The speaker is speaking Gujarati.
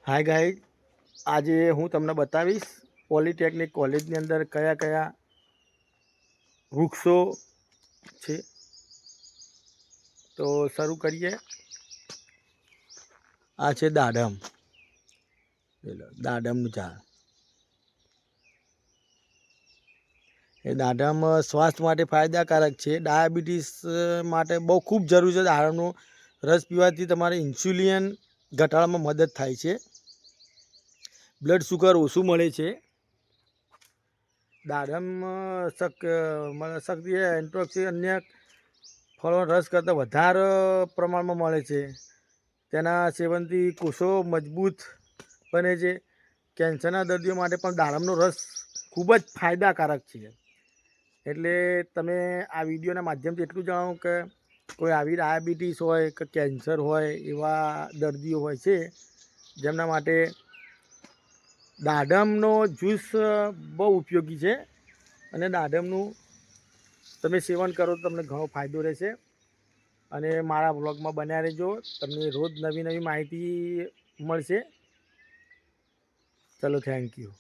હાય ગાય, આજે હું તમને બતાવીશ પોલિટેકનિક કોલેજની અંદર કયા કયા વૃક્ષો છે. તો શરૂ કરીએ. આ છે દાડમ. દાડમનું ઝાડ. એ દાડમ સ્વાસ્થ્ય માટે ફાયદાકારક છે. ડાયાબિટીસ માટે બહુ ખૂબ જરૂરી છે. દાડમનો રસ પીવાથી તમારે ઇન્સ્યુલિન ઘટાડવામાં મદદ થાય છે. બ્લડ શુગર ઓછું મળે છે. દાડમ શક્તિ એન્ટોક્સિન અન્ય ફળોનો રસ કરતાં વધારે પ્રમાણમાં મળે છે. તેના સેવનથી કોષો મજબૂત બને છે. કેન્સરના દર્દીઓ માટે પણ દાડમનો રસ ખૂબ જ ફાયદાકારક છે. એટલે તમે આ વિડીયોના માધ્યમથી એટલું જણાવો કે કોઈ આવી ડાયાબિટીસ હોય કે કેન્સર હોય એવા દર્દીઓ હોય છે જેમના માટે દાડમનો જ્યુસ બહુ ઉપયોગી છે. અને દાડમનું તમે સેવન કરો તો તમને ઘણો ફાયદો રહેશે. અને મારા વ્લોગમાં બન્યા રહેજો, તમને રોજ નવી નવી માહિતી મળશે. ચલો, થેન્ક યુ.